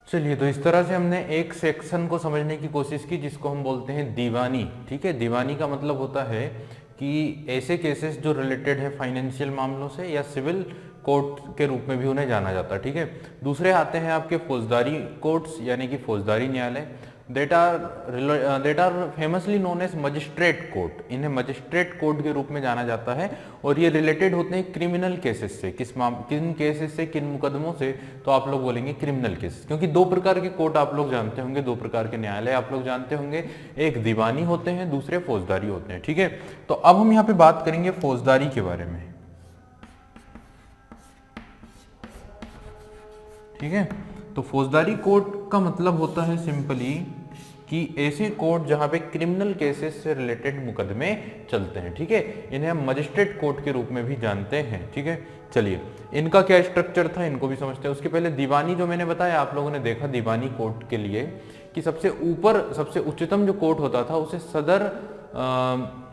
चलिए, तो इस तरह से हमने एक सेक्शन को समझने की कोशिश की जिसको हम बोलते हैं दीवानी। ठीक है, दीवानी का मतलब होता है कि ऐसे केसेस जो रिलेटेड है फाइनेंशियल मामलों से या सिविल कोर्ट के रूप में भी उन्हें जाना जाता है। ठीक है, दूसरे आते हैं आपके फौजदारी कोर्ट्स यानी कि फौजदारी न्यायालय। That are famously known as magistrate court. इन्हें मजिस्ट्रेट कोर्ट के रूप में जाना जाता है और ये रिलेटेड होते हैं क्रिमिनल केसेस से। किन केसेस से, किन मुकदमों से? तो आप लोग बोलेंगे क्रिमिनल केसेस, क्योंकि दो प्रकार के कोर्ट आप लोग जानते होंगे, दो प्रकार के न्यायालय आप लोग जानते होंगे, एक दीवानी होते हैं, दूसरे फौजदारी होते हैं। ठीक है, तो अब हम यहाँ पे बात करेंगे फौजदारी के बारे में। ठीक है, तो फौजदारी कोर्ट का मतलब होता है सिंपली कि ऐसे कोर्ट जहां पे क्रिमिनल केसेस से रिलेटेड मुकदमे चलते हैं। ठीक है, इन्हें हम मजिस्ट्रेट कोर्ट के रूप में भी जानते हैं। ठीक है, चलिए इनका क्या स्ट्रक्चर था इनको भी समझते हैं। उसके पहले दीवानी जो मैंने बताया, आप लोगों ने देखा दीवानी कोर्ट के लिए कि सबसे ऊपर, सबसे उच्चतम जो कोर्ट होता था उसे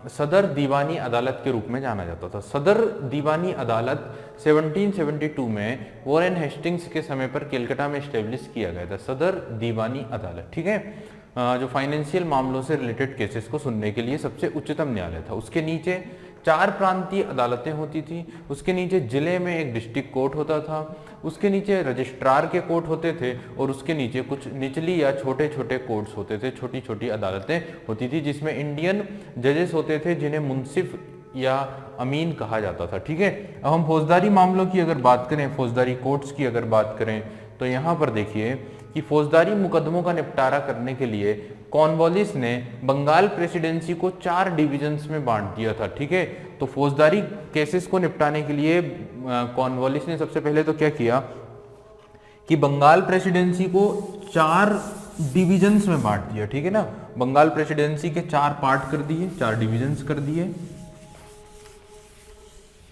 सदर दीवानी अदालत के रूप में जाना जाता था। सदर दीवानी अदालत 1772 में वॉरेन हेस्टिंग्स के समय पर कलकत्ता में स्टेब्लिश किया गया था, सदर दीवानी अदालत। ठीक है, जो फाइनेंशियल मामलों से रिलेटेड केसेस को सुनने के लिए सबसे उच्चतम न्यायालय था। उसके नीचे 4 प्रांतीय अदालतें होती थी, उसके नीचे जिले में एक डिस्ट्रिक्ट कोर्ट होता था, उसके नीचे रजिस्ट्रार के कोर्ट होते थे और उसके नीचे कुछ निचली या छोटे छोटे कोर्ट्स होते थे, छोटी छोटी अदालतें होती थी जिसमें इंडियन जजेस होते थे जिन्हें मुंसिफ या अमीन कहा जाता था। ठीक है, अब हम फौजदारी मामलों की अगर बात करें, फौजदारी कोर्ट्स की अगर बात करें, तो यहाँ पर देखिए कि फौजदारी मुकदमों का निपटारा करने के लिए कॉर्नवालिस ने बंगाल प्रेसिडेंसी को 4 डिविजन्स में बांट दिया था। ठीक है, तो फौजदारी केसेस को निपटाने के लिए कॉर्नवालिस ने सबसे पहले तो क्या किया कि बंगाल प्रेसिडेंसी को 4 डिविजन्स में बांट दिया। ठीक है ना, बंगाल प्रेसिडेंसी के 4 पार्ट कर दिए, 4 डिविजन्स कर दिए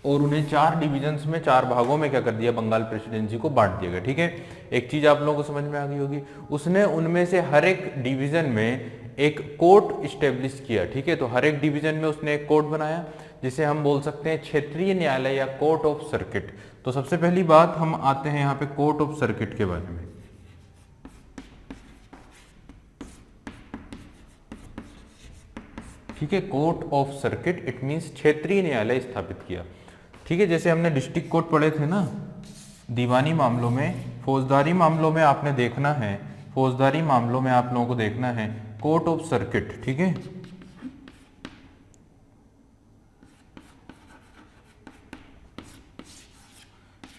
और उन्हें 4 डिविजन्स में, 4 भागों में क्या कर दिया, बंगाल प्रेसिडेंसी को बांट दिया गया। ठीक है, एक चीज आप लोगों को समझ में आ गई होगी, उसने उनमें से हर एक डिवीजन में एक कोर्ट स्टेब्लिश किया। ठीक है, तो हर एक डिवीजन में उसने एक कोर्ट बनाया जिसे हम बोल सकते हैं क्षेत्रीय न्यायालय या कोर्ट ऑफ सर्किट। तो सबसे पहली बात हम आते हैं यहाँ पे कोर्ट ऑफ सर्किट के बारे में। ठीक है, court of circuit it means क्षेत्रीय न्यायालय स्थापित किया। ठीक है, जैसे हमने डिस्ट्रिक्ट कोर्ट पढ़े थे ना दीवानी मामलों में, फौजदारी मामलों में आपने देखना है, फौजदारी मामलों में आप लोगों को देखना है कोर्ट ऑफ सर्किट। ठीक है,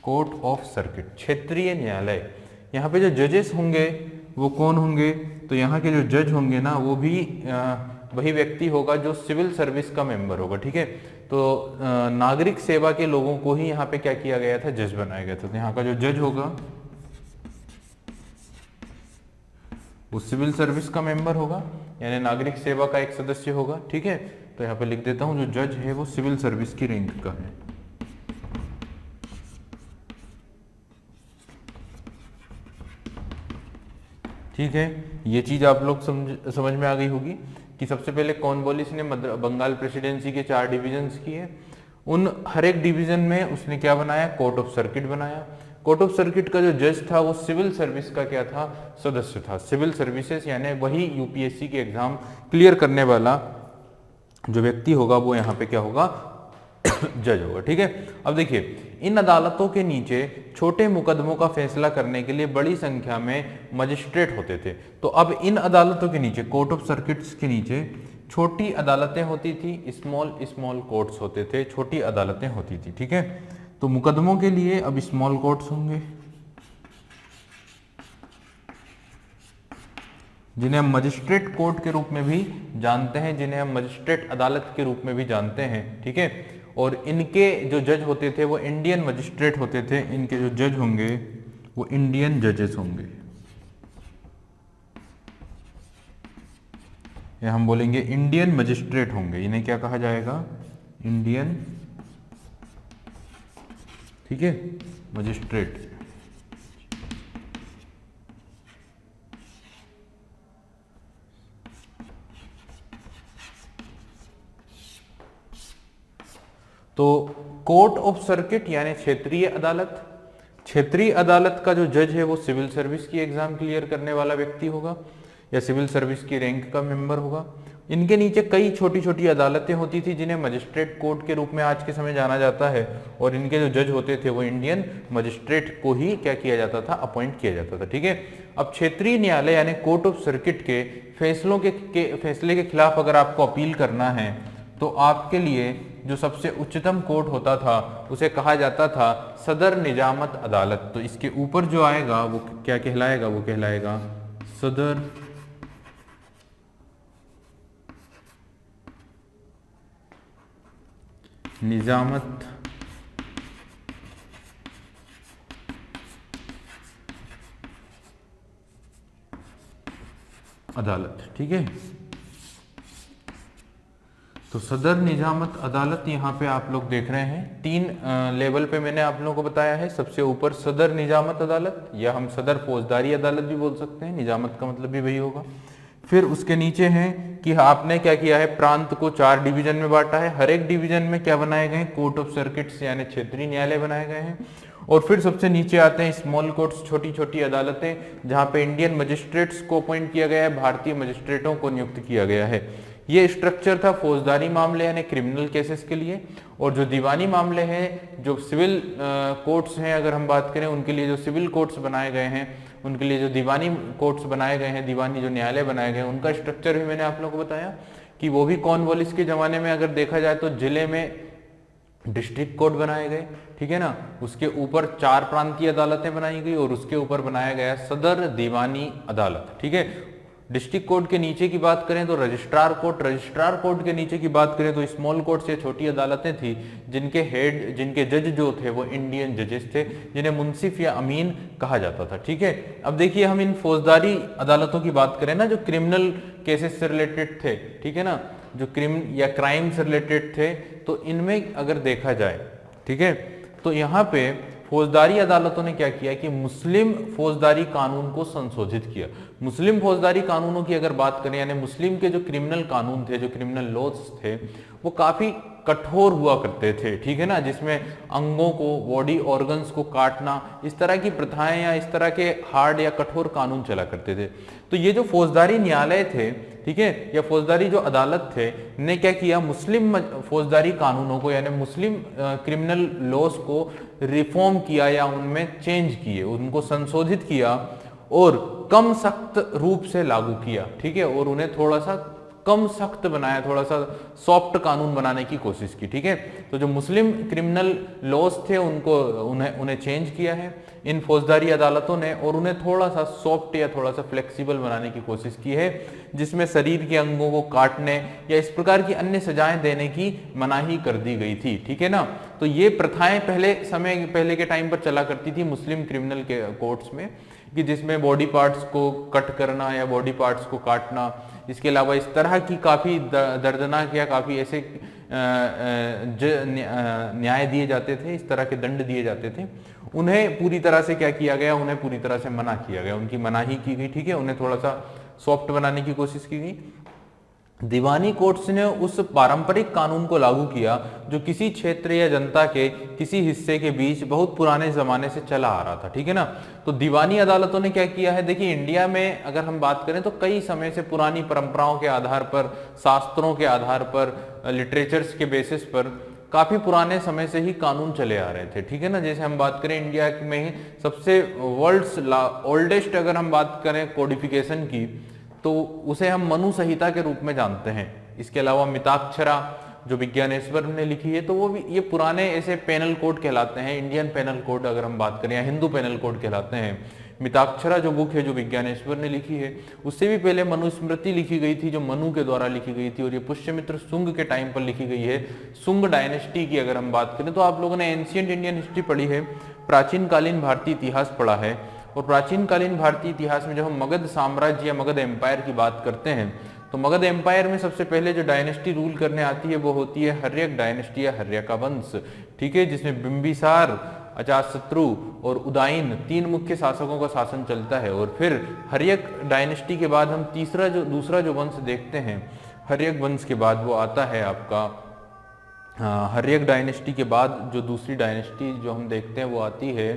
कोर्ट ऑफ सर्किट क्षेत्रीय न्यायालय। यहाँ पे जो जजेस होंगे वो कौन होंगे, तो यहाँ के जो जज होंगे ना वो भी वही व्यक्ति होगा जो सिविल सर्विस का मेंबर होगा। ठीक है, तो नागरिक सेवा के लोगों को ही यहाँ पे क्या किया गया था, जज बनाया गया था। तो यहाँ का जो जज होगा वो सिविल सर्विस का मेंबर होगा, यानी नागरिक सेवा का एक सदस्य होगा। ठीक है, तो यहाँ पे लिख देता हूं जो जज है वो सिविल सर्विस की रैंक का है। ठीक है, ये चीज आप लोग समझ में आ गई होगी कि सबसे पहले कॉर्नवालिस ने बंगाल प्रेसिडेंसी के 4 डिविजन्स किए, उन हर एक डिवीजन में उसने क्या बनाया, कोर्ट ऑफ सर्किट बनाया। कोर्ट ऑफ सर्किट का जो जज था वो सिविल सर्विस का क्या था, सदस्य था। सिविल सर्विसेज यानी वही यूपीएससी के एग्जाम क्लियर करने वाला जो व्यक्ति होगा वो यहाँ पे क्या होगा, जज होगा। ठीक है, अब देखिए इन अदालतों के नीचे छोटे मुकदमों का फैसला करने के लिए बड़ी संख्या में मजिस्ट्रेट होते थे। तो अब इन अदालतों के नीचे, कोर्ट ऑफ सर्किट्स के नीचे छोटी अदालतें होती थी, स्मॉल कोर्ट्स होते थे, छोटी अदालतें होती थी। ठीक है, तो मुकदमों के लिए अब स्मॉल कोर्ट्स होंगे जिन्हें हम मजिस्ट्रेट कोर्ट के रूप में भी जानते हैं, जिन्हें हम मजिस्ट्रेट अदालत के रूप में भी जानते हैं। ठीक है, और इनके जो जज होते थे वो इंडियन मजिस्ट्रेट होते थे, इनके जो जज होंगे वो इंडियन जजेस होंगे, या हम बोलेंगे इंडियन मजिस्ट्रेट होंगे। इन्हें क्या कहा जाएगा, इंडियन, ठीक है, मजिस्ट्रेट। तो कोर्ट ऑफ सर्किट यानी क्षेत्रीय अदालत, क्षेत्रीय अदालत का जो जज है वो सिविल सर्विस की एग्जाम क्लियर करने वाला व्यक्ति होगा या सिविल सर्विस की रैंक का मेंबर होगा। इनके नीचे कई छोटी छोटी अदालतें होती थी जिन्हें मजिस्ट्रेट कोर्ट के रूप में आज के समय जाना जाता है, और इनके जो जज होते थे वो इंडियन मजिस्ट्रेट को ही क्या किया जाता था, अपॉइंट किया जाता था। ठीक है, अब क्षेत्रीय न्यायालय यानी कोर्ट ऑफ सर्किट के फैसले के खिलाफ अगर आपको अपील करना है तो आपके लिए जो सबसे उच्चतम कोर्ट होता था उसे कहा जाता था सदर निजामत अदालत। तो इसके ऊपर जो आएगा वो क्या कहलाएगा, वो कहलाएगा सदर निजामत अदालत। ठीक है, तो सदर निजामत अदालत यहाँ पे आप लोग देख रहे हैं, 3 लेवल पे मैंने आप लोगों को बताया है। सबसे ऊपर सदर निजामत अदालत, या हम सदर फौजदारी अदालत भी बोल सकते हैं, निजामत का मतलब भी वही होगा। फिर उसके नीचे है कि आपने क्या किया है, प्रांत को 4 डिवीजन में बांटा है, हर एक डिवीजन में क्या बनाए गए हैं, कोर्ट ऑफ सर्किट्स यानी क्षेत्रीय न्यायालय बनाए गए हैं। और फिर सबसे नीचे आते हैं स्मॉल कोर्ट्स, छोटी छोटी अदालतें, जहां पे इंडियन मजिस्ट्रेट्स को अपॉइंट किया गया है, भारतीय मजिस्ट्रेटों को नियुक्त किया गया है। ये स्ट्रक्चर था फौजदारी मामले यानी क्रिमिनल केसेस के लिए। और जो दीवानी मामले हैं, जो सिविल कोर्ट्स हैं अगर हम बात करें, उनके लिए जो सिविल कोर्ट्स बनाए गए हैं, उनके लिए जो दीवानी कोर्ट्स बनाए गए हैं, दीवानी जो न्यायालय बनाए गए हैं, उनका स्ट्रक्चर भी मैंने आप लोगों को बताया कि वो भी कॉर्नवालिस के जमाने में अगर देखा जाए तो जिले में डिस्ट्रिक्ट कोर्ट बनाए गए। ठीक है ना, उसके ऊपर 4 प्रांतीय अदालतें बनाई गई और उसके ऊपर बनाया गया सदर दीवानी अदालत। ठीक है, डिस्ट्रिक्ट कोर्ट के नीचे की बात करें तो रजिस्ट्रार कोर्ट, रजिस्ट्रार कोर्ट के नीचे की बात करें तो स्मॉल कोर्ट से छोटी अदालतें थी जिनके हेड, जिनके जज जो थे वो इंडियन जजेस थे, जिन्हें मुंसिफ या अमीन कहा जाता था। ठीक है, अब देखिए हम इन फौजदारी अदालतों की बात करें ना, जो क्रिमिनल केसेस से रिलेटेड थे, ठीक है ना, जो क्राइम से रिलेटेड थे, तो इनमें अगर देखा जाए, ठीक है, तो यहाँ पे फौजदारी अदालतों ने क्या किया कि मुस्लिम फौजदारी कानून को संशोधित किया। मुस्लिम फौजदारी कानूनों की अगर बात करें, यानी मुस्लिम के जो क्रिमिनल कानून थे, जो क्रिमिनल लॉज थे, वो काफी कठोर हुआ करते थे। ठीक है ना, जिसमें अंगों को, बॉडी ऑर्गन्स को काटना, इस तरह की प्रथाएं या इस तरह के हार्ड या कठोर कानून चला करते थे। तो ये जो फौजदारी न्यायालय थे, ठीक है, या फौजदारी जो अदालत थे, ने क्या किया, मुस्लिम फौजदारी कानूनों को यानी मुस्लिम क्रिमिनल लॉज को रिफॉर्म किया या उनमें चेंज किए, उनको संशोधित किया और कम सख्त रूप से लागू किया। ठीक है, और उन्हें थोड़ा सा कम सख्त बनाया, थोड़ा सा सॉफ्ट कानून बनाने की कोशिश की। ठीक है, तो जो मुस्लिम क्रिमिनल लॉज थे उन्हें चेंज किया है इन फौजदारी अदालतों ने, और उन्हें थोड़ा सा सॉफ्ट या थोड़ा सा फ्लेक्सिबल बनाने की कोशिश की है, जिसमें शरीर के अंगों को काटने या इस प्रकार की अन्य सजाएं देने की मनाही कर दी गई थी। ठीक है ना, तो ये प्रथाएं पहले के टाइम पर चला करती थी मुस्लिम क्रिमिनल के कोर्ट्स में, कि जिसमें बॉडी पार्ट्स को कट करना या बॉडी पार्ट्स को काटना, इसके अलावा इस तरह की काफी दर्दनाक या काफी ऐसे न्याय दिए जाते थे, इस तरह के दंड दिए जाते थे, उन्हें पूरी तरह से क्या किया गया, उन्हें पूरी तरह से मना किया गया, उनकी मनाही की गई। ठीक है, उन्हें थोड़ा सा सॉफ्ट बनाने की कोशिश की गई। दीवानी कोर्ट्स ने उस पारंपरिक कानून को लागू किया जो किसी क्षेत्र या जनता के किसी हिस्से के बीच बहुत पुराने जमाने से चला आ रहा था। ठीक है ना, तो दीवानी अदालतों ने क्या किया है, देखिए इंडिया में अगर हम बात करें तो कई समय से पुरानी परंपराओं के आधार पर, शास्त्रों के आधार पर, लिटरेचर्स के बेसिस पर काफी पुराने समय से ही कानून चले आ रहे थे। ठीक है ना, जैसे हम बात करें इंडिया में ही सबसे वर्ल्ड्स ओल्डेस्ट अगर हम बात करें कोडिफिकेशन की, तो उसे हम मनु संहिता के रूप में जानते हैं। इसके अलावा मिताक्षरा जो विज्ञानेश्वर ने लिखी है, तो वो भी ये पुराने ऐसे पेनल कोड कहलाते हैं, इंडियन पेनल कोड अगर हम बात करें, या हिंदू पेनल कोड कहलाते हैं। मिताक्षरा जो बुक है जो विज्ञानेश्वर ने लिखी है, उससे भी पहले मनुस्मृति लिखी गई थी जो मनु के द्वारा लिखी गई थी, और ये पुष्यमित्र शुंग के टाइम पर लिखी गई है। शुंग डायनेस्टी की अगर हम बात करें तो आप लोगों ने एंशियंट इंडियन हिस्ट्री पढ़ी है, प्राचीन कालीन भारतीय इतिहास पढ़ा है, और प्राचीन कालीन भारतीय इतिहास में जब हम मगध साम्राज्य या मगध एम्पायर की बात करते हैं, तो मगध एम्पायर में सबसे पहले जो डायनेस्टी रूल करने आती है वो होती है हर्यक डायनेस्टी या हर्यका वंश। ठीक है, जिसमें बिंबिसार, अजातशत्रु और उदयन 3 मुख्य शासकों का शासन चलता है। और फिर हर्यक डायनेस्टी के बाद हम दूसरा जो वंश देखते हैं, हर्यक वंश के बाद वो आता है आपका हर्यक डायनेस्टी के बाद जो दूसरी डायनेस्टी जो हम देखते हैं वो आती है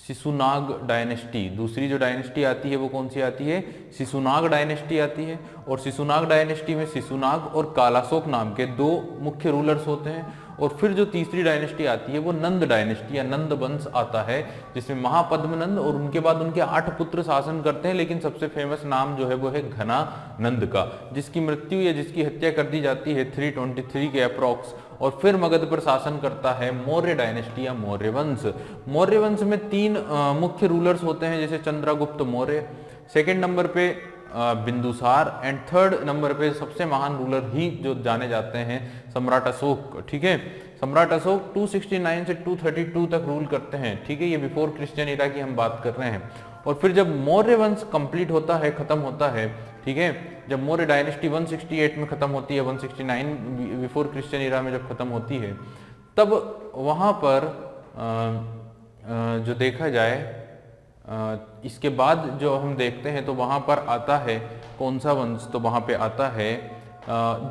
शिशुनाग डायनेस्टी, दूसरी जो डायनेस्टी आती है वो कौन सी आती है, शिशुनाग डायनेस्टी आती है। और शिशुनाग डायनेस्टी में शिशुनाग और कालाशोक नाम के दो मुख्य रूलर्स होते हैं। और फिर जो तीसरी डायनेस्टी आती है वो नंद डायनेस्टी या नंद वंश आता है, जिसमें महापद्मनंद और उनके बाद उनके 8 पुत्र शासन करते हैं। लेकिन सबसे फेमस नाम जो है वो है घना नंद का, जिसकी मृत्यु या जिसकी हत्या कर दी जाती है 323 के अप्रॉक्स। और फिर मगध पर शासन करता है मौर्य डायनेस्टी या मौर्य वंश। मौर्य वंश में 3 मुख्य रूलर्स होते हैं, जैसे चंद्रगुप्त मौर्य, सेकंड नंबर पे बिंदुसार, एंड थर्ड नंबर पे सबसे महान रूलर ही जो जाने जाते हैं सम्राट अशोक। ठीक है, सम्राट अशोक 269 से 232 तक रूल करते हैं। ठीक है, ये बिफोर क्रिश्चियन इरा की हम बात कर रहे हैं। और फिर जब मौर्य वंश कंप्लीट होता है, खत्म होता है, ठीक है, जब मौर्य डायनेस्टी 168 में खत्म होती है, 169 बिफोर क्रिश्चियन इरा में जब खत्म होती है, तब वहां पर जो देखा जाए इसके बाद जो हम देखते हैं तो वहां पर आता है कौन सा वंश, तो वहां पे आता है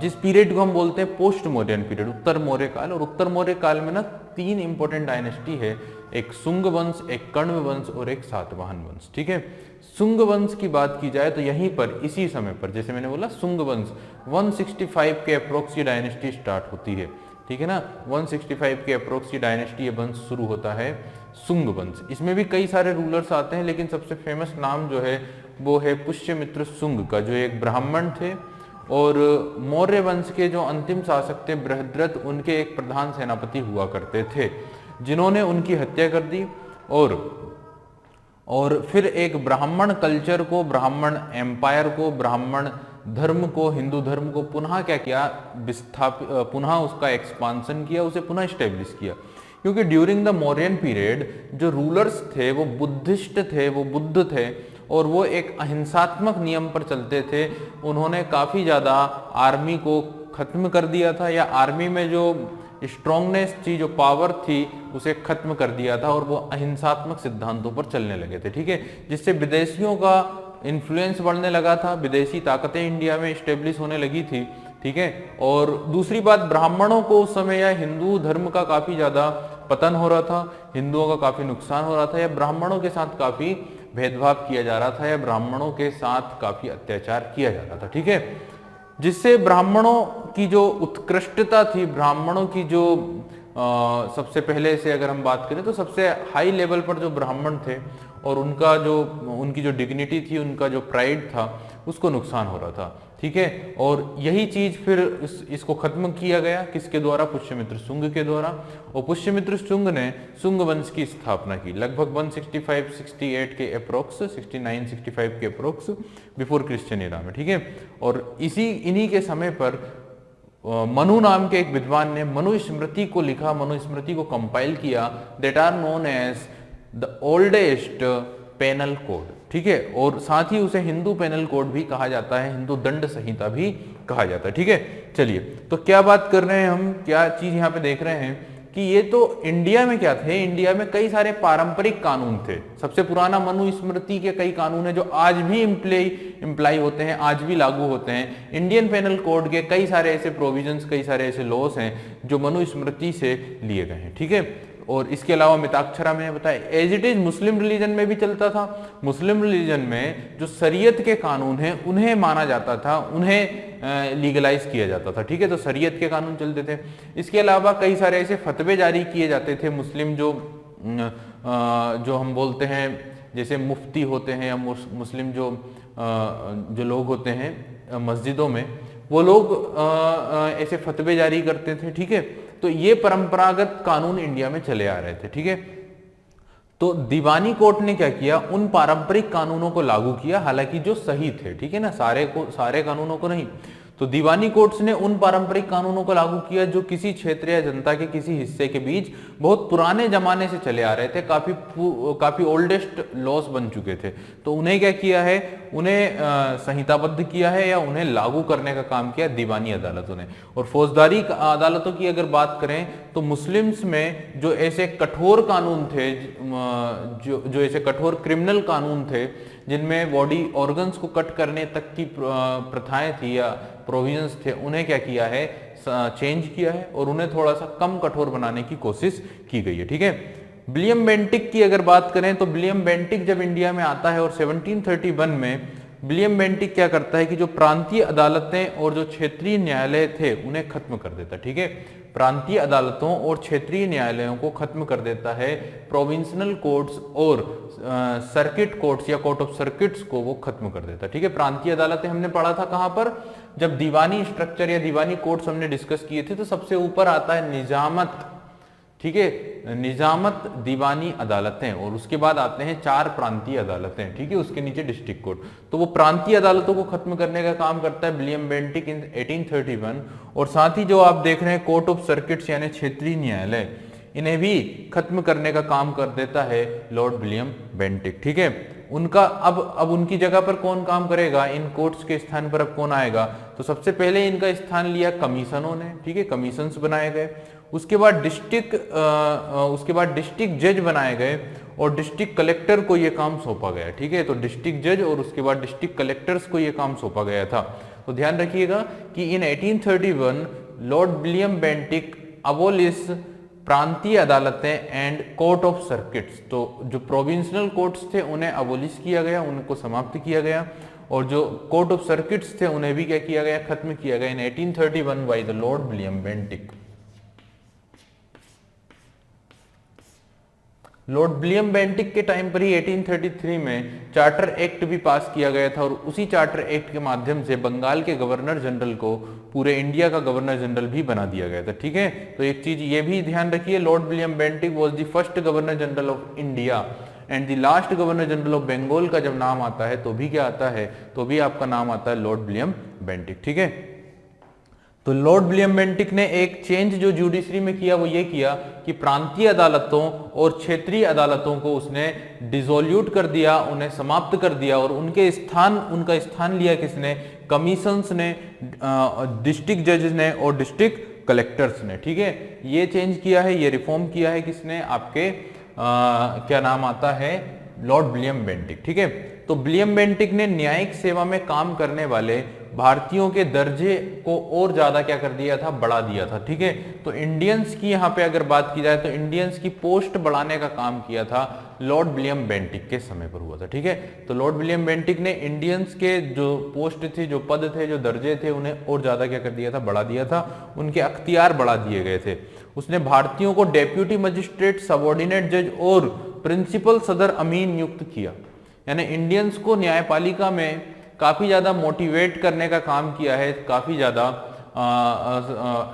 जिस पीरियड को हम बोलते हैं पोस्ट मौर्यन पीरियड, उत्तर मौर्य काल। और उत्तर मौर्य काल में ना 3 इंपॉर्टेंट डायनेस्टी है, एक शुंग वंश, एक कण्व वंश और एक सातवाहन वंश। ठीक है, शुंग वंश की बात की जाए तो यहीं पर इसी समय पर, जैसे मैंने बोला, शुंग वंश 165 के अप्रोक्स ये डायनेस्टी स्टार्ट होती है। ठीक है ना, 165 के अप्रोक्स ये डायनेस्टी, ये वंश शुरू होता है शुंग वंश। इसमें भी कई सारे रूलर्स आते हैं, लेकिन सबसे फेमस नाम जो है वो है पुष्यमित्र शुंग का, जो एक ब्राह्मण थे। और मौर्य वंश के जो अंतिम शासक थे बृहद्रथ, उनके एक प्रधान सेनापति हुआ करते थे, जिन्होंने उनकी हत्या कर दी। और फिर एक ब्राह्मण कल्चर को, ब्राह्मण एम्पायर को, ब्राह्मण धर्म को, हिंदू धर्म को पुनः क्या किया, विस्थापित, पुनः उसका एक्सपांसन किया, उसे पुनः स्टेब्लिश किया। क्योंकि ड्यूरिंग द मौर्यन पीरियड जो रूलर्स थे वो बुद्धिस्ट थे, वो बुद्ध थे, और वो एक अहिंसात्मक नियम पर चलते थे। उन्होंने काफ़ी ज़्यादा आर्मी को खत्म कर दिया था, या आर्मी में जो स्ट्रांगनेस थी, जो पावर थी, उसे खत्म कर दिया था, और वो अहिंसात्मक सिद्धांतों पर चलने लगे थे। ठीक है, जिससे विदेशियों का इन्फ्लुएंस बढ़ने लगा था, विदेशी ताकतें इंडिया में स्टेब्लिश होने लगी थी। ठीक है, और दूसरी बात, ब्राह्मणों को उस समय या हिंदू धर्म का काफी ज्यादा पतन हो रहा था, हिंदुओं का काफी नुकसान हो रहा था, या ब्राह्मणों के साथ काफी भेदभाव किया जा रहा था, या ब्राह्मणों के साथ काफी अत्याचार किया जा रहा था। ठीक है, जिससे ब्राह्मणों की जो उत्कृष्टता थी, ब्राह्मणों की जो सबसे पहले से अगर हम बात करें तो सबसे हाई लेवल पर जो ब्राह्मण थे, और उनकी जो डिग्निटी थी, उनका जो प्राइड था, उसको नुकसान हो रहा था। ठीक है, और यही चीज फिर इसको खत्म किया गया, किसके द्वारा, पुष्यमित्र शुंग के द्वारा। और पुष्यमित्र शुंग ने शुंग वंश की स्थापना की लगभग 165-68 के अप्रोक्स, 69-65 के अप्रोक्स बिफोर क्रिश्चियन एरा में। ठीक है, और इन्हीं के समय पर मनु नाम के एक विद्वान ने मनुस्मृति को लिखा, मनुस्मृति को कंपाइल किया, that are known as the oldest penal code. ठीक है, और साथ ही उसे हिंदू पेनल कोड भी कहा जाता है, हिंदू दंड संहिता भी कहा जाता है। ठीक है, चलिए, तो क्या बात कर रहे हैं हम, क्या चीज यहाँ पे देख रहे हैं कि ये तो इंडिया में क्या थे, इंडिया में कई सारे पारंपरिक कानून थे। सबसे पुराना मनुस्मृति के कई कानून है जो आज भी इम्प्लाई होते हैं, आज भी लागू होते हैं। इंडियन पेनल कोड के कई सारे ऐसे प्रोविजंस, कई सारे ऐसे लॉस हैं जो मनुस्मृति से लिए गए हैं। ठीक है, और इसके अलावा मिताक्षरा मैंने बताया, as it is Muslim religion में भी चलता था। मुस्लिम रिलीजन में जो शरीयत के कानून हैं उन्हें माना जाता था, उन्हें लीगलाइज किया जाता था। ठीक है, तो शरीयत के कानून चलते थे। इसके अलावा कई सारे ऐसे फतवे जारी किए जाते थे। मुस्लिम जो हम बोलते हैं, जैसे मुफ्ती होते हैं, या मुस्लिम जो लोग होते हैं मस्जिदों में, वो लोग ऐसे फतवे जारी करते थे। ठीक है, तो ये परंपरागत कानून इंडिया में चले आ रहे थे। ठीक है, तो दीवानी कोर्ट ने क्या किया, उन पारंपरिक कानूनों को लागू किया, हालांकि जो सही थे। ठीक है ना, सारे कानूनों को नहीं। तो दीवानी कोर्ट्स ने उन पारंपरिक कानूनों को लागू किया जो किसी क्षेत्र या जनता के किसी हिस्से के बीच बहुत पुराने जमाने से चले आ रहे थे, काफी ओल्डेस्ट लॉस बन चुके थे। तो उन्हें क्या किया है, उन्हें संहिताबद्ध किया है, या उन्हें लागू करने का काम किया दीवानी अदालतों ने। और फौजदारी अदालतों की अगर बात करें तो मुस्लिम्स में जो ऐसे कठोर कानून थे, जो ऐसे कठोर क्रिमिनल कानून थे, जिनमें बॉडी ऑर्गन्स को कट करने तक की प्रथाएं थी या प्रोविजंस थे, उन्हें क्या किया है, चेंज किया है और उन्हें थोड़ा सा कम कठोर बनाने की कोशिश की गई है। ठीक है, विलियम बेंटिक की अगर बात करें तो विलियम बेंटिक जब इंडिया में आता है और 1731 में विलियम बेंटिक क्या करता है कि जो प्रांतीय अदालतें और जो क्षेत्रीय न्यायालय थे उन्हें खत्म कर देता है। ठीक है, प्रांतीय अदालतों और क्षेत्रीय न्यायालयों को खत्म कर देता है, प्रोविंशियल कोर्ट्स और सर्किट कोर्ट्स या कोर्ट ऑफ सर्किट्स को वो खत्म कर देता है। ठीक है, प्रांतीय अदालतें हमने पढ़ा था कहां पर, जब दीवानी स्ट्रक्चर या दीवानी कोर्ट्स हमने डिस्कस किए थे, तो सबसे ऊपर आता है निजामत। ठीक है, निजामत दीवानी अदालतें और उसके बाद आते हैं 4 प्रांतीय अदालतें। ठीक है, उसके नीचे डिस्ट्रिक्ट कोर्ट। तो वो प्रांतीय अदालतों को खत्म करने का काम करता है विलियम बेंटिक इन 1831। और साथ ही जो आप देख रहे हैं कोर्ट ऑफ सर्किट्स यानी क्षेत्रीय न्यायालय, इन्हें भी खत्म करने का काम कर देता है लॉर्ड विलियम बेंटिक। ठीक है, उनका अब उनकी जगह पर कौन काम करेगा, इन कोर्ट्स के स्थान पर अब कौन आएगा, तो सबसे पहले इनका स्थान लिया कमीशनों ने। ठीक है, कमीशंस बनाए गए। उसके बाद डिस्ट्रिक्ट जज बनाए गए और डिस्ट्रिक्ट कलेक्टर को यह काम सौंपा गया। ठीक है, तो डिस्ट्रिक्ट जज और उसके बाद डिस्ट्रिक्ट कलेक्टर्स को यह काम सौंपा गया था। तो ध्यान रखिएगा कि इन 1831 लॉर्ड विलियम बेंटिक अबोलिश प्रांतीय अदालतें एंड कोर्ट ऑफ सर्किट्स। तो जो प्रोविंशियल कोर्ट्स थे उन्हें अबोलिश किया गया, उनको समाप्त किया गया, और जो कोर्ट ऑफ सर्किट्स थे उन्हें भी क्या किया गया, खत्म किया गया इन 1831 by the Lord William Bentinck. Lord William Bentinck के टाइम पर ही 1833 में चार्टर एक्ट भी पास किया गया था और उसी चार्टर एक्ट के माध्यम से बंगाल के गवर्नर जनरल को पूरे इंडिया का गवर्नर जनरल भी बना दिया गया था। ठीक है, तो एक चीज ये भी ध्यान रखिए, Lord William Bentinck was the first governor general of India and the last governor general of Bengal का जब नाम आता है तो भी क्या आता है, तो भी आपका नाम आता है लॉर्ड विलियम बेंटिक। ठीक है, तो लॉर्ड विलियम बेंटिक ने एक चेंज जो जुडिशरी में किया वो ये किया कि प्रांतीय अदालतों और क्षेत्रीय अदालतों को उसने डिसोल्यूट कर दिया, उन्हें समाप्त कर दिया और उनका स्थान लिया किसने, कमीशंस ने, डिस्ट्रिक्ट जजेस ने और डिस्ट्रिक्ट कलेक्टर्स ने। ठीक है, ये चेंज किया है, ये रिफॉर्म किया है किसने, आपके क्या नाम आता है, लॉर्ड विलियम बेंटिक। ठीक है, तो विलियम बेंटिक ने न्यायिक सेवा में काम करने वाले भारतीयों के दर्जे को और ज्यादा क्या कर दिया था, बढ़ा दिया था। ठीक है, तो इंडियंस की यहाँ पे अगर बात की जाए तो इंडियंस की पोस्ट बढ़ाने का काम किया था लॉर्ड विलियम बेंटिक के समय पर हुआ था। ठीक है, तो लॉर्ड विलियम बेंटिक ने इंडियंस के जो पोस्ट थे, जो पद थे, जो दर्जे थे, उन्हें और ज्यादा क्या कर दिया था, बढ़ा दिया था, उनके अख्तियार बढ़ा दिए गए थे। उसने भारतीयों को डेप्यूटी मजिस्ट्रेट, सबऑर्डिनेट जज और प्रिंसिपल सदर अमीन नियुक्त किया, यानी इंडियंस को न्यायपालिका में काफी ज्यादा मोटिवेट करने का काम किया है, काफी ज्यादा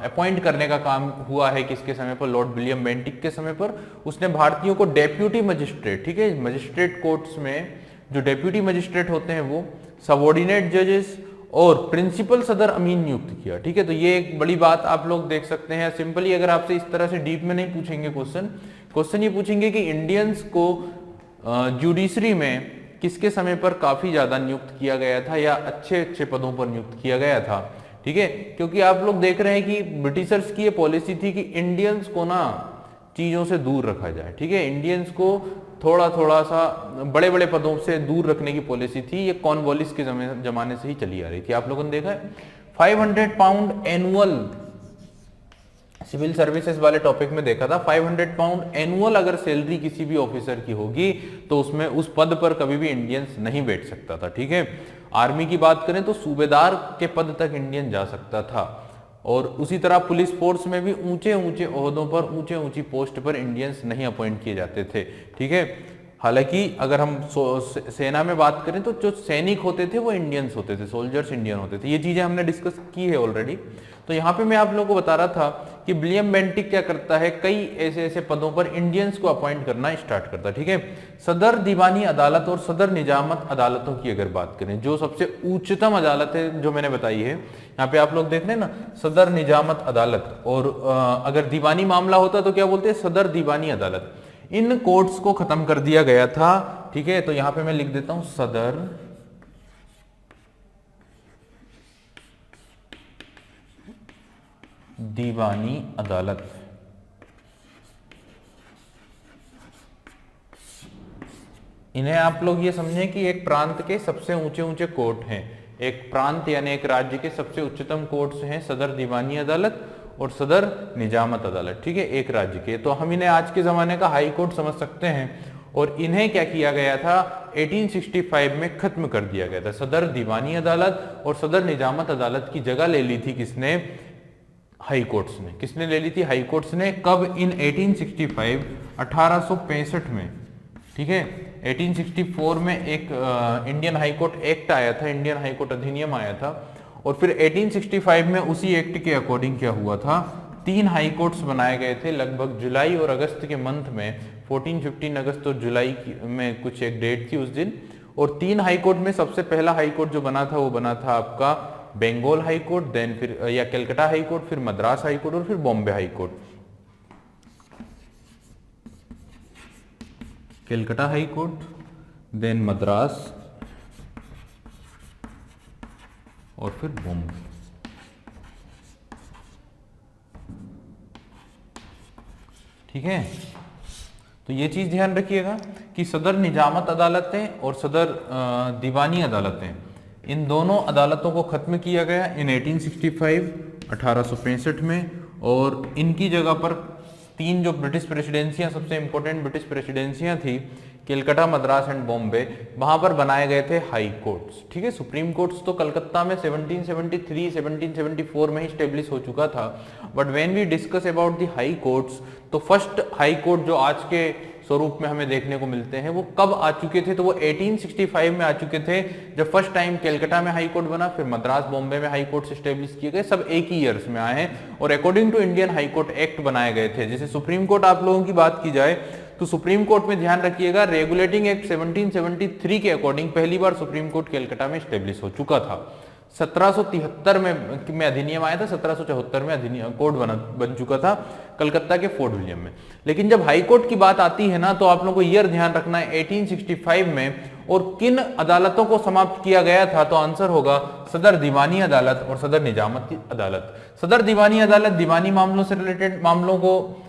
अपॉइंट करने का काम हुआ है किसके समय पर, लॉर्ड विलियम बेंटिक के समय पर। उसने भारतीयों को डेप्यूटी मजिस्ट्रेट, ठीक है, मजिस्ट्रेट कोर्ट्स में जो डेप्यूटी मजिस्ट्रेट होते हैं वो, सबऑर्डिनेट जजेस और प्रिंसिपल सदर अमीन नियुक्त किया। ठीक है, तो ये एक बड़ी बात आप लोग देख सकते हैं। सिंपली अगर आपसे इस तरह से डीप में नहीं पूछेंगे क्वेश्चन ये पूछेंगे कि इंडियंस को जुडिशरी में किसके समय पर काफी ज्यादा नियुक्त किया गया था या अच्छे अच्छे पदों पर नियुक्त किया गया था। ठीक है, क्योंकि आप लोग देख रहे हैं कि ब्रिटिशर्स की ये पॉलिसी थी कि इंडियंस को ना चीजों से दूर रखा जाए। ठीक है, इंडियंस को थोड़ा सा बड़े बड़े पदों से दूर रखने की पॉलिसी थी, ये कॉर्नवालिस के जमाने से ही चली आ रही थी। आप लोगों ने देखा है 500 पाउंड एनुअल, सिविल सर्विसेज वाले टॉपिक में देखा था, 500 पाउंड एनुअल अगर सैलरी किसी भी ऑफिसर की होगी तो उसमें उस पद पर कभी भी इंडियंस नहीं बैठ सकता था। ठीक है, आर्मी की बात करें तो सूबेदार के पद तक इंडियन जा सकता था, और उसी तरह पुलिस फोर्स में भी ऊंचे ऊंचे ओहदों पर, ऊंचे ऊंची पोस्ट पर इंडियंस नहीं अपॉइंट किए जाते थे। ठीक है, हालांकि अगर हम सेना में बात करें तो जो सैनिक होते थे वो इंडियंस होते थे, सोल्जर्स इंडियन होते थे। ये चीजें हमने डिस्कस की है ऑलरेडी। तो यहाँ पे मैं आप लोगों को बता रहा था कि विलियम बेंटिक क्या करता है, कई ऐसे ऐसे पदों पर इंडियंस को अपॉइंट करना स्टार्ट करता है। ठीक है, सदर दीवानी अदालत और सदर निजामत अदालतों की अगर बात करें, जो सबसे उच्चतम अदालत है जो मैंने बताई है, यहाँ पे आप लोग देख रहे हैं ना, सदर निजामत अदालत, और अगर दीवानी मामला होता तो क्या बोलते हैं, सदर दीवानी अदालत। इन कोर्ट्स को खत्म कर दिया गया था। ठीक है, तो यहां पे मैं लिख देता हूं सदर दीवानी अदालत। इन्हें आप लोग ये समझें कि एक प्रांत के सबसे ऊंचे ऊंचे कोर्ट हैं, एक प्रांत यानी एक राज्य के सबसे उच्चतम कोर्ट्स हैं सदर दीवानी अदालत और सदर निजामत अदालत, ठीक है, एक राज्य के। तो हम इन्हें आज के जमाने का हाई कोर्ट समझ सकते हैं। और इन्हें क्या किया गया था, 1865 में खत्म कर दिया गया था। सदर दीवानी अदालत और सदर निजामत अदालत की जगह ले ली थी किसने, हाई कोर्ट्स ने। किसने ले ली थी, हाई कोर्ट्स ने। कब, इन 1865, 1865 में, ठीक है। 1864 में एक इंडियन हाई कोर्ट एक्ट आया था, इंडियन हाई कोर्ट अधिनियम आया था। और फिर 1865 में उसी एक्ट के अकॉर्डिंग क्या हुआ था, 3 हाई कोर्ट्स बनाए गए थे लगभग जुलाई और अगस्त के मंथ में, 14-15 अगस्त और जुलाई में कुछ एक डेट थी उस दिन। और 3 हाई कोर्ट में सबसे पहला हाई कोर्ट जो बना था वो बना था आपका बंगाल हाई कोर्ट, देन फिर या कलकत्ता हाई कोर्ट, फिर मद्रास हाई कोर्ट और फिर Bombay high court. Calcutta high court, then Madras और फिर बॉम्बे। ठीक है, तो ये चीज ध्यान रखिएगा कि सदर निजामत अदालतें और सदर दीवानी अदालतें, इन दोनों अदालतों को खत्म किया गया इन 1865, 1865 में। और इनकी जगह पर 3 जो ब्रिटिश प्रेसिडेंसियां, सबसे इंपॉर्टेंट ब्रिटिश प्रेसिडेंसियां थी, कलकत्ता, मद्रास एंड बॉम्बे, वहां पर बनाए गए थे हाई कोर्ट्स। ठीक है, सुप्रीम कोर्ट्स तो कलकत्ता में 1773, 1774 में ही स्टेब्लिश हो चुका था। But when we discuss about the high courts, तो फर्स्ट हाई कोर्ट जो आज के स्वरूप में हमें देखने को मिलते हैं वो कब आ चुके थे, तो वो 1865 में आ चुके थे, जब फर्स्ट टाइम कलकत्ता में हाई कोर्ट बना, फिर मद्रास, बॉम्बे में हाई कोर्ट स्टेब्लिश किए गए, सब एक ही ईयर्स में आए हैं। और according to Indian high court act बनाए गए थे। जैसे सुप्रीम कोर्ट आप लोगों की बात की जाए तो सुप्रीम कोर्ट में ध्यान रखिएगा, रेगुलेटिंग एक्ट 1773 के अकॉर्डिंग पहली बार सुप्रीम कोर्ट कलकत्ता में स्टेब्लिश हो चुका था। 1773 में अधिनियम आया था, 1774 में अधिनियम कोर्ट बन चुका था कलकत्ता के फोर्ट विलियम में। लेकिन जब हाई कोर्ट की बात आती है ना, तो आप लोगों को ईयर ध्यान रखना है 1865 में। और किन अदालतों को समाप्त किया गया था, तो आंसर होगा सदर दीवानी अदालत और सदर निजामती अदालत। सदर दीवानी अदालत दीवानी मामलों से रिलेटेड मामलों को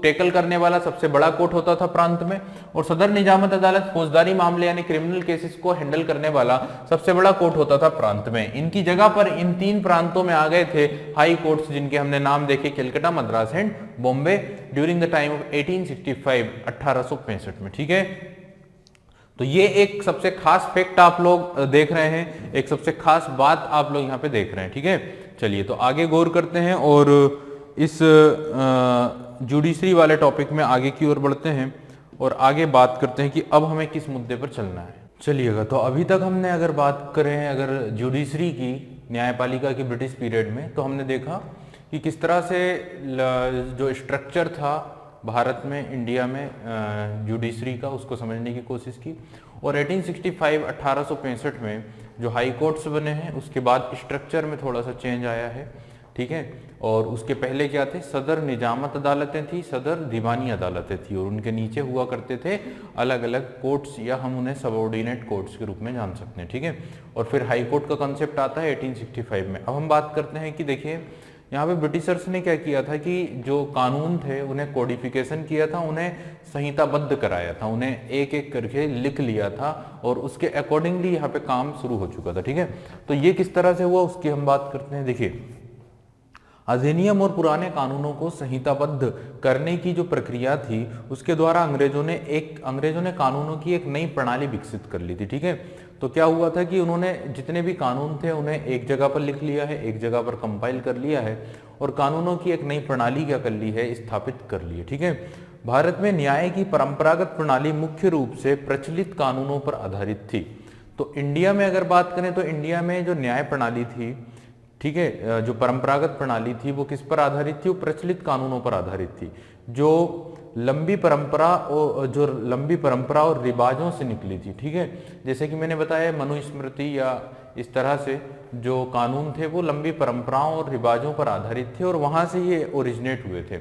टेकल करने वाला सबसे बड़ा कोर्ट होता था प्रांत में। और सदर निजामत अदालत फौजदारी मामले यानी क्रिमिनल केसेस को हैंडल करने वाला सबसे बड़ा कोर्ट होता था प्रांत में। इनकी जगह पर इन 3 प्रांतों में आ गए थे हाई कोर्ट्स, जिनके हमने नाम देखे, Calcutta, Madras and Bombay, during the time of 1865, 1865 में। ठीक है, तो ये एक सबसे खास फैक्ट आप लोग देख रहे हैं, एक सबसे खास बात आप लोग यहाँ पे देख रहे हैं। ठीक है, चलिए तो आगे गौर करते हैं और इस जुडिशरी वाले टॉपिक में आगे की ओर बढ़ते हैं और आगे बात करते हैं कि अब हमें किस मुद्दे पर चलना है। चलिएगा, तो अभी तक हमने अगर बात करें अगर जुडिशरी की, न्यायपालिका की ब्रिटिश पीरियड में, तो हमने देखा कि किस तरह से जो स्ट्रक्चर था भारत में, इंडिया में जुडिशरी का, उसको समझने की कोशिश की। और 1865, 1865 में जो हाई कोर्ट्स बने हैं, उसके बाद स्ट्रक्चर में थोड़ा सा चेंज आया है। ठीक है, और उसके पहले क्या थे, सदर निजामत अदालतें थी, सदर दीवानी अदालतें थी, और उनके नीचे हुआ करते थे अलग अलग कोर्ट्स, या हम उन्हें सबऑर्डिनेट कोर्ट्स के रूप में जान सकते हैं। ठीक है, और फिर हाई कोर्ट का कॉन्सेप्ट आता है 1865 में। अब हम बात करते हैं कि देखिए यहाँ पे ब्रिटिशर्स ने क्या किया था कि जो कानून थे उन्हें कोडिफिकेशन किया था, उन्हें संहिताबद्ध कराया था, उन्हें एक एक करके लिख लिया था, और उसके अकॉर्डिंगली यहाँ पे काम शुरू हो चुका था। ठीक है, तो ये किस तरह से हुआ उसकी हम बात करते हैं। देखिए, अधिनियम और पुराने कानूनों को संहिताबद्ध करने की जो प्रक्रिया थी, उसके द्वारा अंग्रेजों ने कानूनों की एक नई प्रणाली विकसित कर ली थी। ठीक है, तो क्या हुआ था कि उन्होंने जितने भी कानून थे उन्हें एक जगह पर लिख लिया है, एक जगह पर कंपाइल कर लिया है, और कानूनों की एक नई प्रणाली क्या कर ली है, स्थापित कर ली है। ठीक है, भारत में न्याय की परंपरागत प्रणाली मुख्य रूप से प्रचलित कानूनों पर आधारित थी। तो इंडिया में अगर बात करें तो इंडिया में जो न्याय प्रणाली थी, ठीक है, जो परंपरागत प्रणाली थी वो किस पर आधारित थी, वो प्रचलित कानूनों पर आधारित थी, जो लंबी परंपरा और रिवाजों से निकली थी। ठीक है, जैसे कि मैंने बताया मनुस्मृति या इस तरह से जो कानून थे वो लंबी परंपराओं और रिवाजों पर आधारित थे, और वहां से ये ओरिजिनेट हुए थे।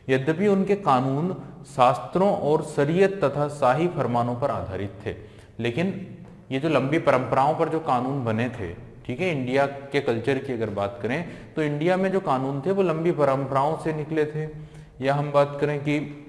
यद्यपि उनके कानून शास्त्रों और शरीयत तथा शाही फरमानों पर आधारित थे, लेकिन ये जो लंबी परंपराओं पर जो कानून बने थे, ठीक है, इंडिया के कल्चर की अगर बात करें तो इंडिया में जो कानून थे वो लंबी परंपराओं से निकले थे, या हम बात करें कि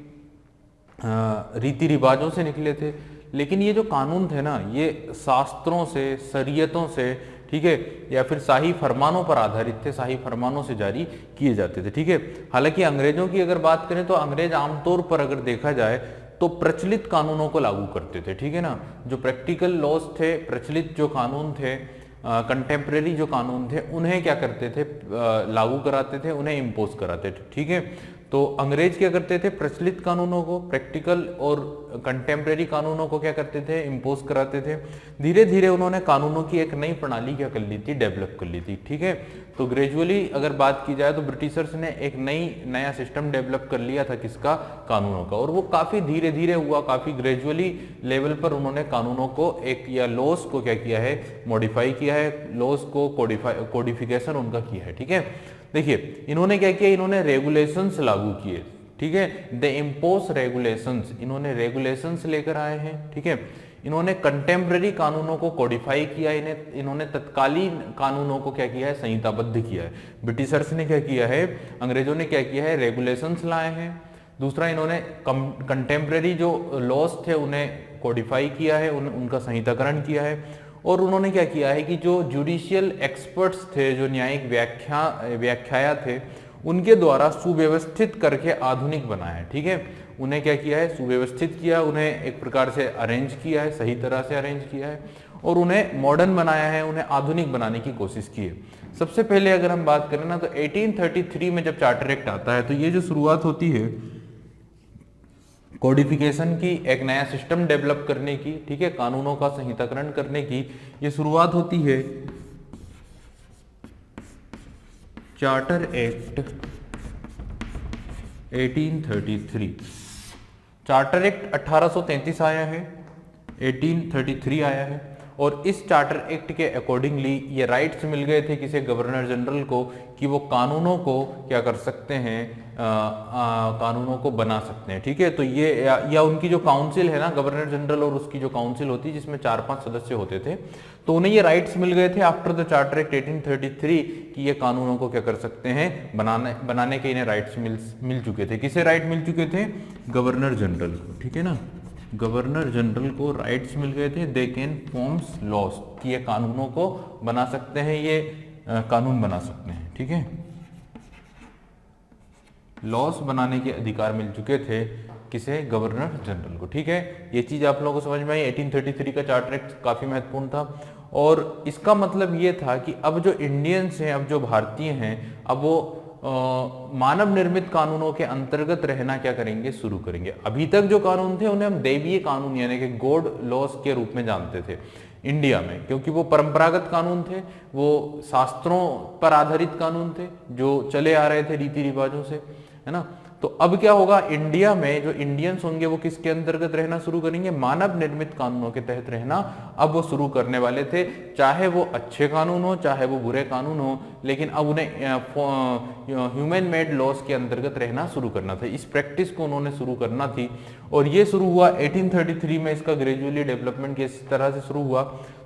रीति रिवाजों से निकले थे। लेकिन ये जो कानून थे ना, ये शास्त्रों से, शरीयतों से, ठीक है, या फिर शाही फरमानों पर आधारित थे, शाही फरमानों से जारी किए जाते थे, ठीक है। हालांकि अंग्रेजों की अगर बात करें तो अंग्रेज आमतौर पर अगर देखा जाए तो प्रचलित कानूनों को लागू करते थे, ठीक है ना। जो प्रैक्टिकल लॉज थे, प्रचलित जो कानून थे, कंटेम्प्रेरी जो कानून थे, उन्हें क्या करते थे, लागू कराते थे, उन्हें इम्पोज कराते थे, ठीक है। तो अंग्रेज क्या करते थे, प्रचलित कानूनों को, प्रैक्टिकल और कंटेम्प्रेरी कानूनों को क्या करते थे, इम्पोज कराते थे। धीरे धीरे उन्होंने कानूनों की एक नई प्रणाली क्या कर ली थी, डेवलप कर ली थी, ठीक है। तो ग्रेजुअली अगर बात की जाए तो ब्रिटिशर्स ने एक नया सिस्टम डेवलप कर लिया था, किसका, कानूनों का। और वो काफी धीरे धीरे हुआ, काफी ग्रेजुअली लेवल पर उन्होंने कानूनों को एक, या लॉज को क्या किया है, मॉडिफाई किया है, लॉज को कोडिफिकेशन उनका किया है, ठीक है। देखिए इन्होंने क्या किया, इन्होंने रेगुलेशंस लागू किए, ठीक है, द इम्पोज रेगुलेशंस, इन्होंने रेगुलेशंस लेकर आए हैं, ठीक है। इन्होंने कंटेम्प्रेरी कानूनों को कोडिफाई किया, इन्होंने तत्कालीन कानूनों को क्या किया है, संहिताबद्ध किया है। ब्रिटिशर्स ने क्या किया है, अंग्रेजों ने क्या किया है, रेगुलेशंस लाए हैं। दूसरा, इन्होंने कंटेम्प्रेरी जो लॉज थे उन्हें कोडिफाई किया है, उनका संहिताकरण किया है। और उन्होंने क्या किया है कि जो जुडिशियल एक्सपर्ट्स थे, जो न्यायिक व्याख्याया थे, उनके द्वारा सुव्यवस्थित करके आधुनिक बनाया, ठीक है। उन्हें क्या किया है, सुव्यवस्थित किया, उन्हें एक प्रकार से अरेंज किया है, सही तरह से अरेंज किया है, और उन्हें मॉडर्न बनाया है, उन्हें आधुनिक बनाने की कोशिश की है। सबसे पहले अगर हम बात करें ना, तो 1833 में जब चार्टर एक्ट आता है, तो ये जो शुरुआत होती है कोडिफिकेशन की, एक नया सिस्टम डेवलप करने की, ठीक है, कानूनों का संहिताकरण करने की, ये शुरुआत होती है चार्टर एक्ट 1833। चार्टर एक्ट 1833 आया है, 1833 आया है, और इस चार्टर एक्ट के अकॉर्डिंगली ये राइट्स मिल गए थे किसे, गवर्नर जनरल को, कि वो कानूनों को क्या कर सकते हैं, कानूनों को बना सकते हैं, ठीक है। तो ये या उनकी जो काउंसिल है ना, गवर्नर जनरल और उसकी जो काउंसिल होती है जिसमें 4-5 सदस्य होते थे, तो उन्हें ये राइट्स मिल गए थे आफ्टर द चार्टर एक्ट 1833 कि ये कानूनों को क्या कर सकते हैं, बनाने के इन्हें राइट्स मिल चुके थे। किसे राइट मिल चुके थे, गवर्नर जनरल को, ठीक है ना। गवर्नर जनरल को राइट्स मिल गए थे, दे कैन फॉर्म्स लॉज, कि ये कानूनों को बना सकते हैं, ये कानून बना सकते हैं, ठीक है। लॉज बनाने के अधिकार मिल चुके थे किसे, गवर्नर जनरल को, ठीक है। ये चीज आप लोगों को समझ में आई। 1833 का चार्टर एक्ट काफी महत्वपूर्ण था, और इसका मतलब ये था कि अब जो इंडियंस हैं, अब जो भारतीय हैं, अब वो मानव निर्मित कानूनों के अंतर्गत रहना क्या करेंगे, शुरू करेंगे। अभी तक जो कानून थे उन्हें हम दैवीय कानून यानी कि गॉड लॉज के रूप में जानते थे इंडिया में, क्योंकि वो परंपरागत कानून थे, वो शास्त्रों पर आधारित कानून थे जो चले आ रहे थे रीति रिवाजों से, है ना। तो अब क्या होगा, इंडिया में जो इंडियंस होंगे वो किसके अंतर्गत रहना शुरू करेंगे, मानव निर्मित कानूनों के तहत रहना अब वो शुरू करने वाले थे। चाहे वो अच्छे कानून हो, चाहे वो बुरे कानून हो, लेकिन अब उन्हें ह्यूमन मेड लॉज के अंतर्गत रहना शुरू करना था। इस प्रैक्टिस को उन्होंने शुरू करना थी, और ये शुरू हुआ 1833 में। इसका ग्रेजुअली डेवलपमेंट किस तरह से शुरू हुआ,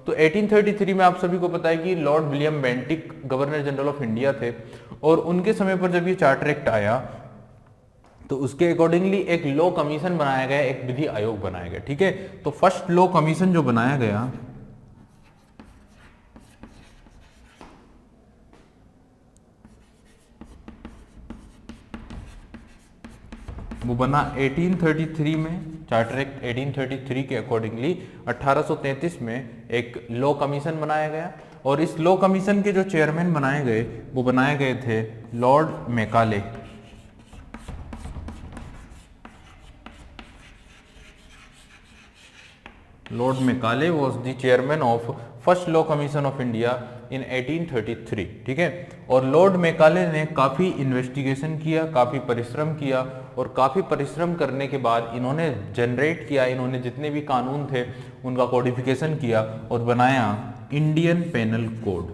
तो 1833 में आप सभी को पता है कि Lord William Bentinck governor general of India थे, और उनके समय पर जब ये चार्टर एक्ट आया तो उसके अकॉर्डिंगली एक लॉ कमीशन बनाया गया, एक विधि आयोग बनाया गया, ठीक है। तो फर्स्ट लॉ कमीशन जो बनाया गया वो बना 1833 में। चार्टर एक्ट 1833 के अकॉर्डिंगली 1833 में एक लॉ कमीशन बनाया गया, और इस लॉ कमीशन के जो चेयरमैन बनाए गए वो बनाए गए थे Lord Macaulay. Lord Macaulay was the chairman of first law commission of India in 1833, ठीक है। और लॉर्ड मैकाले ने काफी इन्वेस्टिगेशन किया, काफी परिश्रम किया, और काफी परिश्रम करने के बाद इन्होंने जनरेट किया, इन्होंने जितने भी कानून थे उनका कोडिफिकेशन किया और बनाया इंडियन पेनल कोड।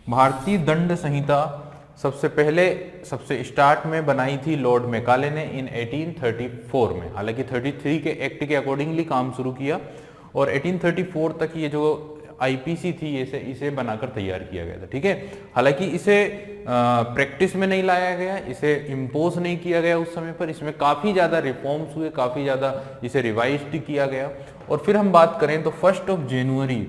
भारतीय दंड संहिता सबसे पहले सबसे स्टार्ट में बनाई थी लॉर्ड मैकाले ने इन 1834 में। हालांकि 33 के एक्ट के अकॉर्डिंगली काम शुरू किया, और 1834 तक ये जो आईपीसी थी इसे बनाकर तैयार किया गया था। ठीक है, हालांकि इसे प्रैक्टिस में नहीं लाया गया, इसे इम्पोज नहीं किया गया उस समय पर, इसमें काफी ज्यादा रिफॉर्म्स हुए, काफी ज्यादा इसे रिवाइज्ड किया गया। और फिर हम बात करें तो 1 जनवरी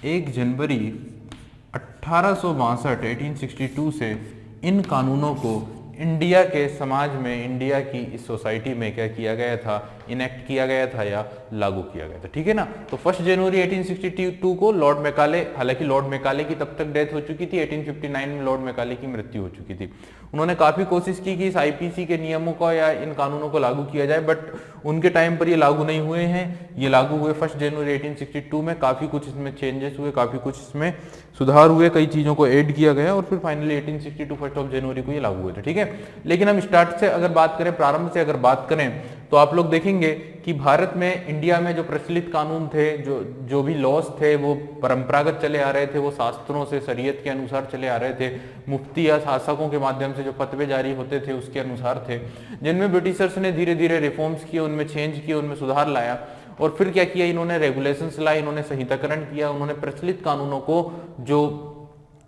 1862 1862 से इन कानूनों को इंडिया के समाज में, इंडिया की इस सोसाइटी में क्या किया गया था, इनेक्ट किया गया था या लागू किया गया था। ठीक है ना, तो 1 जनवरी 1862 को लॉर्ड मैकाले, हालांकि लॉर्ड मैकाले की तब तक डेथ हो चुकी थी, 1859 में लॉर्ड मैकाले की मृत्यु हो चुकी थी। उन्होंने काफी कोशिश की कि इस आईपीसी के नियमों को या इन कानूनों को लागू किया जाए, बट उनके टाइम पर ये लागू नहीं हुए हैं। ये लागू हुए 1 जनवरी 1862 में। काफी कुछ इसमें चेंजेस हुए, काफी कुछ इसमें सुधार हुए, कई चीजों को ऐड किया गया और फिर फाइनली 1862 1 जनवरी को ये लागू हुए थे। ठीक है, लेकिन हम स्टार्ट से अगर बात करें, प्रारंभ से अगर बात करें, तो आप लोग देखेंगे कि भारत में, इंडिया में जो प्रचलित कानून थे, जो भी लॉज थे, वो परंपरागत चले आ रहे थे, वो शास्त्रों से, शरीयत के अनुसार चले आ रहे थे, मुफ्ती या शासकों के माध्यम से जो फतवे जारी होते थे उसके अनुसार थे, जिनमें ब्रिटिशर्स ने धीरे धीरे रिफॉर्म्स किए, उनमें चेंज किए, उनमें सुधार लाया। और फिर क्या किया इन्होंने, रेगुलेशंस लाए, इन्होंने संहिताकरण किया, उन्होंने प्रचलित कानूनों को जो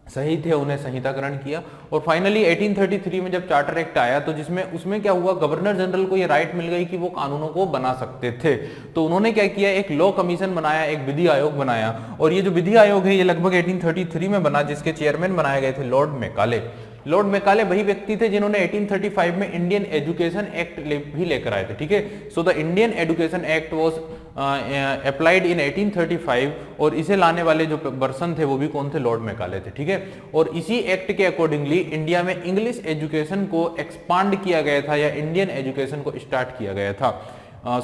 सही थे उन्हें संहिताकरण किया। और फाइनली 1833 में जब चार्टर एक्ट आया, तो जिसमें उसमें क्या हुआ, गवर्नर जनरल को ये राइट मिल गई कि वो कानूनों को बना सकते थे। तो उन्होंने क्या किया, एक लॉ कमीशन बनाया, एक विधि आयोग बनाया। और ये जो विधि आयोग है ये लगभग 1833 में बना, जिसके चेयरमैन बनाए गए थे लॉर्ड मैकाले। लॉर्ड मैकाले वही व्यक्ति थे जिन्होंने 1835 में इंडियन एजुकेशन एक्ट भी लेकर आए थे। ठीक है, so the Indian education act was applied in 1835 और इसे लाने वाले जो पर्सन थे वो भी कौन थे, लॉर्ड मैकाले थे। ठीक है, और इसी एक्ट के अकॉर्डिंगली इंडिया में इंग्लिश एजुकेशन को एक्सपांड किया गया था या इंडियन एजुकेशन को स्टार्ट किया गया था।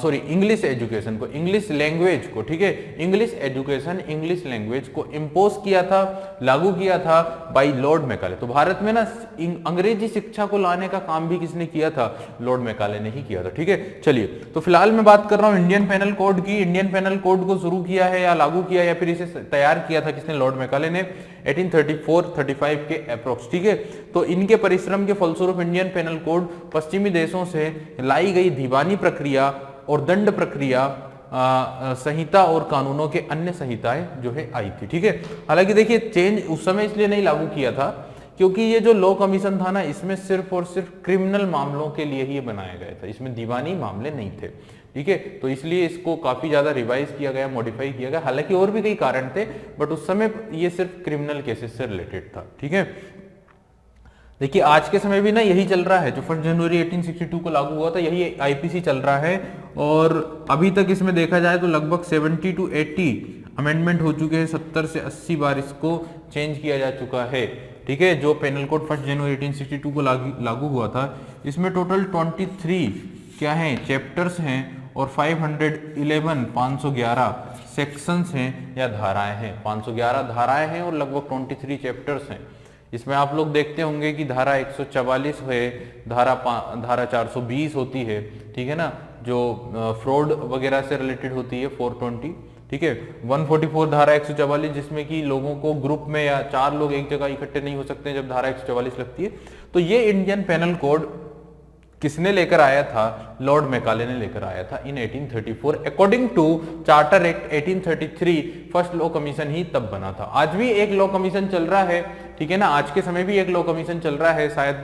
इंग्लिश एजुकेशन को, इंग्लिश लैंग्वेज को, ठीक है, इंग्लिश एजुकेशन, इंग्लिश लैंग्वेज को इम्पोज किया था, लागू किया था बाय लॉर्ड मैकाले। तो भारत में ना अंग्रेजी शिक्षा को लाने का काम भी किसने किया था, लॉर्ड मैकाले ने ही किया था। ठीक है, चलिए, तो फिलहाल मैं बात कर रहा हूं इंडियन पेनल कोड की। इंडियन पेनल कोड को शुरू किया है या लागू किया या फिर इसे तैयार किया था किसने, लॉर्ड मैकाले ने 1834-35 के अप्रोक्स। ठीक है, तो इनके परिश्रम के फलस्वरूप इंडियन पेनल कोड पश्चिमी देशों से लाई गई दीवानी प्रक्रिया और दंड प्रक्रिया संहिता और कानूनों के अन्य संहिताएं जो है आई थी। ठीक है, हालांकि देखिए चेंज उस समय इसलिए नहीं लागू किया था क्योंकि ये जो लॉ कमीशन था ना, इसमें सिर्फ और सिर्फ क्रिमिनल मामलों के लिए ही बनाया गया था, इसमें दीवानी मामले नहीं थे। ठीक है, तो इसलिए इसको काफी ज्यादा रिवाइज किया गया, मॉडिफाई किया गया। हालांकि और भी कई कारण थे, बट उस समय ये सिर्फ क्रिमिनल केसेस से रिलेटेड था। ठीक है, देखिए आज के समय भी ना यही चल रहा है, जो 1 जनवरी 1862 को लागू हुआ था यही आईपीसी चल रहा है। और अभी तक इसमें देखा जाए तो लगभग 70 to 80 अमेंडमेंट हो चुके हैं, 70 से 80 बार इसको चेंज किया जा चुका है। ठीक है, जो पेनल कोड 1 जनवरी 1862 को लागू हुआ था, इसमें टोटल 23 क्या है, चैप्टर्स हैं और 511 सेक्शंस हैं या धाराएं हैं। 511 धाराएं हैं और लगभग 23 चैप्टर्स हैं। इसमें आप लोग देखते होंगे कि धारा 144 है, धारा 420 होती है, ठीक है ना, जो फ्रॉड वगैरह से रिलेटेड होती है 420। ठीक है, 144 धारा 144 जिसमें कि लोगों को ग्रुप में या 4 लोग एक जगह इकट्ठे नहीं हो सकते जब धारा 144 लगती है। तो ये इंडियन पेनल कोड किसने लेकर आया था, लॉर्ड मैकाले ने लेकर आया था in 1834। According to charter act 1833 first law commission ही तब बना था। आज भी एक लॉ कमीशन चल रहा है, ठीक है ना, आज के समय भी एक लॉ कमीशन चल रहा है, शायद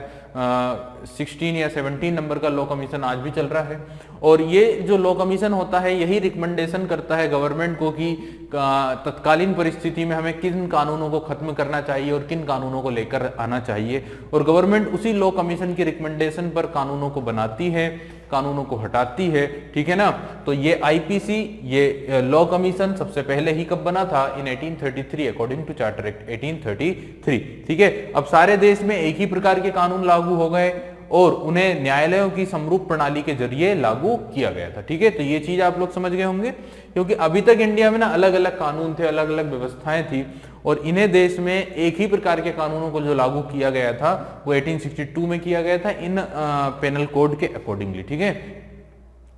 16 या 17 नंबर का लॉ कमीशन आज भी चल रहा है। और ये जो लॉ कमीशन होता है यही रिकमेंडेशन करता है गवर्नमेंट को कि तत्कालीन परिस्थिति में हमें किन कानूनों को खत्म करना चाहिए और किन कानूनों को लेकर आना चाहिए, और गवर्नमेंट उसी लॉ कमीशन की रिकमेंडेशन पर कानूनों को बनाती है, कानूनों को हटाती है। ठीक है ना, तो ये आईपीसी, ये लॉ कमीशन सबसे पहले ही कब बना था, इन 1833 अकॉर्डिंग टू चार्टर एक्ट 1833। ठीक है, अब सारे देश में एक ही प्रकार के कानून लागू हो गए और उन्हें न्यायालयों की समरूप प्रणाली के जरिए लागू किया गया था। ठीक है, तो ये चीज आप लोग समझ गए होंगे, क्योंकि अभी तक इंडिया में ना अलग अलग कानून थे, अलग अलग व्यवस्थाएं थी, और इन्हें देश में एक ही प्रकार के कानूनों को जो लागू किया गया था वो 1862 में किया गया था इन पेनल कोड के अकॉर्डिंगली। ठीक है,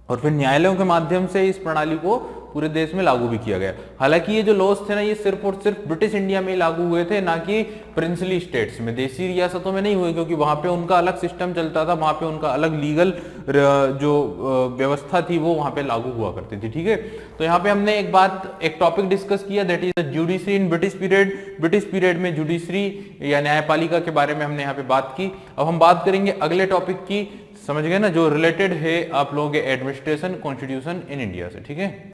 और फिर न्यायालयों के माध्यम से इस प्रणाली को पूरे देश में लागू भी किया गया। हालांकि ये जो लॉस थे ना, ये सिर्फ और सिर्फ ब्रिटिश इंडिया में लागू हुए थे, ना कि प्रिंसली स्टेट्स में, देशी रियासतों में नहीं हुए, क्योंकि वहां पे उनका अलग सिस्टम चलता था, वहां पे उनका अलग लीगल जो व्यवस्था थी वो वहां पे लागू हुआ करती थी। ठीक है, तो यहाँ पे हमने एक टॉपिक डिस्कस किया, that is judiciary in British period. British period में जुडिशरी या न्यायपालिका के बारे में हमने यहाँ पे बात की। अब हम बात करेंगे अगले टॉपिक की, समझ गए ना, जो रिलेटेड है आप लोगों के एडमिनिस्ट्रेशन कॉन्स्टिट्यूशन इन इंडिया से। ठीक है।